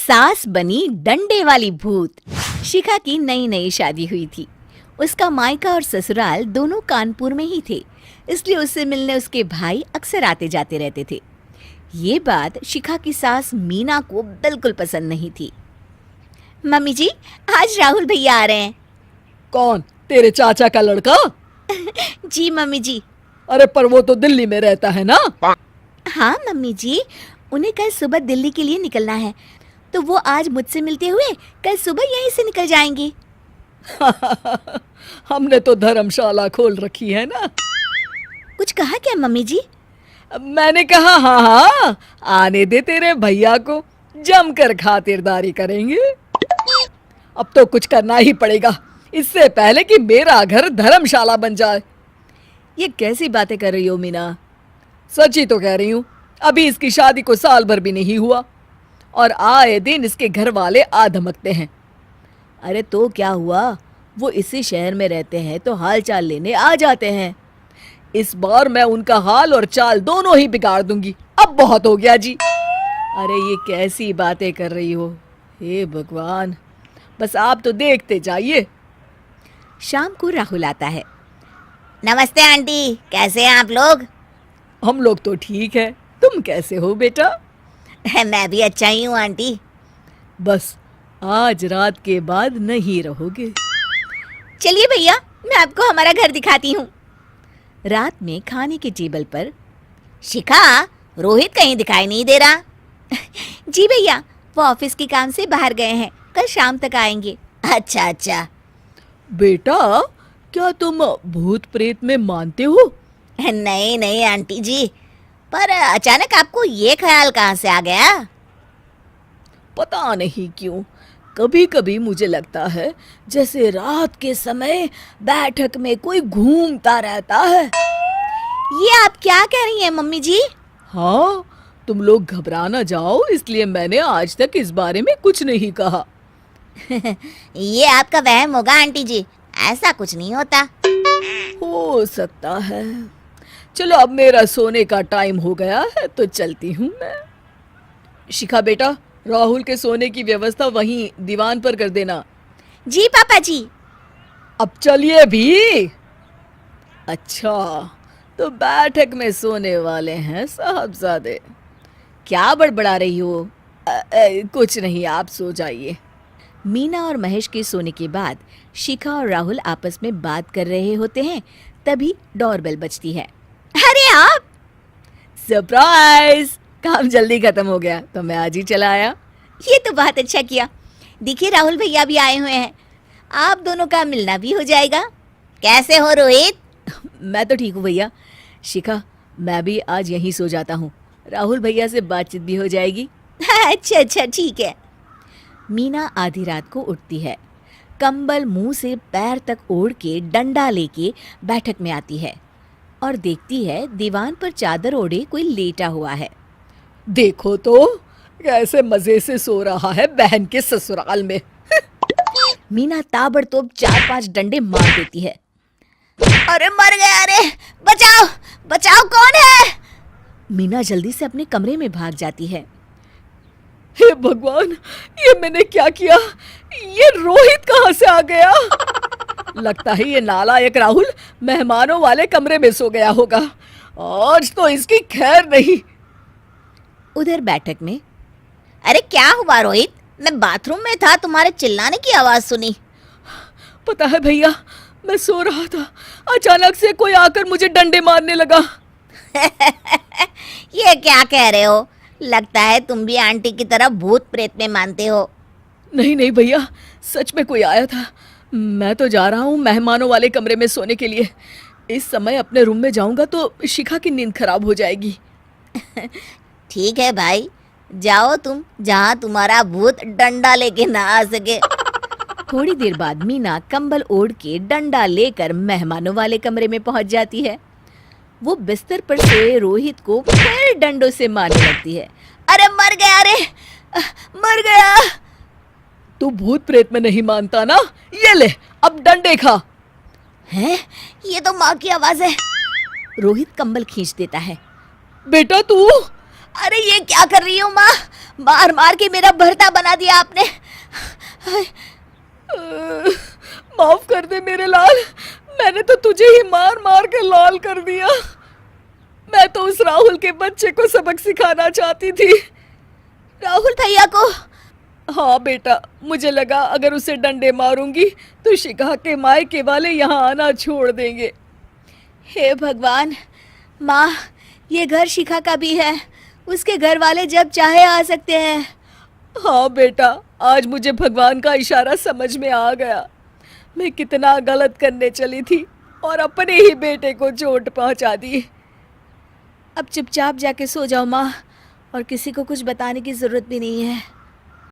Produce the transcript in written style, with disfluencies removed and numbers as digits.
सास बनी डंडे वाली भूत। शिखा की नई नई शादी हुई थी। उसका मायका और ससुराल दोनों कानपुर में ही थे, इसलिए उससे मिलने उसके भाई अक्सर आते जाते रहते थे। ये बात शिखा की सास मीना को बिल्कुल पसंद नहीं थी। मम्मी जी, आज राहुल भैया आ रहे हैं। कौन? तेरे चाचा का लड़का? जी मम्मी जी। अरे पर वो तो दिल्ली में रहता है ना। हाँ मम्मी जी, उन्हें कल सुबह दिल्ली के लिए निकलना है, तो वो आज मुझसे मिलते हुए कल सुबह यहीं से निकल जाएंगे। हमने तो धर्मशाला खोल रखी है ना। कुछ कहा क्या मम्मी जी? मैंने कहा हाँ हाँ, आने दे तेरे भैया को, जमकर खातिरदारी करेंगे। अब तो कुछ करना ही पड़ेगा, इससे पहले कि मेरा घर धर्मशाला बन जाए। ये कैसी बातें कर रही हो मीना? सच ही तो कह रही हूँ। अभी इसकी शादी को साल भर भी नहीं हुआ और आए दिन इसके घर वाले आ धमकते हैं। अरे तो क्या हुआ, वो इसी शहर में रहते हैं तो हाल चाल लेने आ जाते हैं। इस बार मैं उनका हाल और चाल दोनों ही बिगाड़ दूंगी। अब बहुत हो गया जी। अरे ये कैसी बातें कर रही हो, हे भगवान, बस आप तो देखते जाइए। शाम को राहुल आता है। नमस्ते आंटी, कैसे हैं आप लोग? हम लोग तो ठीक है, तुम कैसे हो बेटा? मैं भी अच्छा ही हूँ आंटी। बस आज रात के बाद नहीं रहोगे। चलिए भैया, मैं आपको हमारा घर दिखाती हूँ। रात में खाने के टेबल पर शिखा, रोहित कहीं दिखाई नहीं दे रहा। जी भैया, वो ऑफिस के काम से बाहर गए हैं, कल शाम तक आएंगे। अच्छा अच्छा। बेटा, क्या तुम भूत प्रेत में मानते हो? नहीं नहीं आंटी जी, पर अचानक आपको ये ख्याल कहाँ से आ गया? पता नहीं क्यों, कभी कभी मुझे लगता है जैसे रात के समय बैठक में कोई घूमता रहता है। ये आप क्या कह रही हैं मम्मी जी? हाँ, तुम लोग घबरा ना जाओ, इसलिए मैंने आज तक इस बारे में कुछ नहीं कहा। ये आपका वहम होगा आंटी जी, ऐसा कुछ नहीं होता। हो सकता है। चलो अब मेरा सोने का टाइम हो गया है तो चलती हूँ मैं। शिखा बेटा, राहुल के सोने की व्यवस्था वहीं दीवान पर कर देना। जी पापा जी। अब चलिए भी। अच्छा, तो बैठक में सोने वाले हैं साहबजादे। क्या बड़बड़ा रही हो? कुछ नहीं, आप सो जाइए। मीना और महेश के सोने के बाद शिखा और राहुल आपस में बात कर रहे होते हैं, तभी डोरबेल बजती है। अरे आप! सरप्राइज! काम जल्दी खत्म हो गया तो मैं आज ही चला आया। ये तो बहुत अच्छा किया। देखिए राहुल भैया भी आए हुए हैं, आप दोनों का मिलना भी हो जाएगा। कैसे हो रोहित? मैं तो ठीक हूँ भैया। शिखा, मैं भी आज यहीं सो जाता हूँ, राहुल भैया से बातचीत भी हो जाएगी। अच्छा अच्छा, ठीक है। मीना आधी रात को उठती है, कंबल मुंह से पैर तक ओढ़ के डंडा लेके बैठक में आती है और देखती है दीवान पर चादर ओढ़े कोई लेटा हुआ है। देखो तो कैसे मजे से सो रहा है बहन के ससुराल में। मीना ताबड़तोड़ 4-5 डंडे मार देती है। अरे मर गया, अरे बचाओ बचाओ, कौन है? मीना जल्दी से अपने कमरे में भाग जाती है। हे भगवान, ये मैंने क्या किया? ये रोहित कहाँ से आ गया? लगता है ये नालायक राहुल मेहमानों वाले कमरे में सो गया होगा। आज तो इसकी खैर नहीं। उधर बैठक में, अरे क्या हुआ रोहित? मैं बाथरूम में था, तुम्हारे चिल्लाने की आवाज सुनी। पता है भैया, मैं सो रहा था, अचानक से कोई आकर मुझे डंडे मारने लगा। ये क्या कह रहे हो? लगता है तुम भी आंटी की तरह भूत प्रेत में मानते हो। नहीं नहीं भैया, सच में कोई आया था। मैं तो जा रहा हूँ मेहमानों वाले कमरे में सोने के लिए। इस समय अपने रूम में जाऊंगा तो शिखा की नींद खराब हो जाएगी। ठीक है भाई, जाओ तुम, जहाँ तुम्हारा भूत डंडा लेके ना आ सके। थोड़ी देर बाद मीना कंबल ओढ़ के डंडा लेकर मेहमानों वाले कमरे में पहुंच जाती है। वो बिस्तर पर सोए रोहित को फिर डंडों से मारने लगती है। अरे मर गया, अरे मर गया। तू भूत प्रेत में नहीं मानता ना? ये ले, अब डंडे खा। हैं? ये तो माँ की आवाज है। रोहित कंबल खींच देता है। बेटा तू! अरे ये क्या कर रही हो माँ? मार मार के मेरा भरता बना दिया आपने। माफ कर दे मेरे लाल, मैंने तो तुझे ही मार मार के लाल कर दिया। मैं तो उस राहुल के बच्चे को सबक सिखाना चाहती थी। राहुल भैया को? हाँ बेटा, मुझे लगा अगर उसे डंडे मारूंगी तो शिखा के मायके वाले यहाँ आना छोड़ देंगे। हे भगवान, माँ ये घर शिखा का भी है, उसके घर वाले जब चाहे आ सकते हैं। हाँ बेटा, आज मुझे भगवान का इशारा समझ में आ गया। मैं कितना गलत करने चली थी और अपने ही बेटे को चोट पहुंचा दी। अब चुपचाप जाके सो जाओ माँ, और किसी को कुछ बताने की जरूरत भी नहीं है।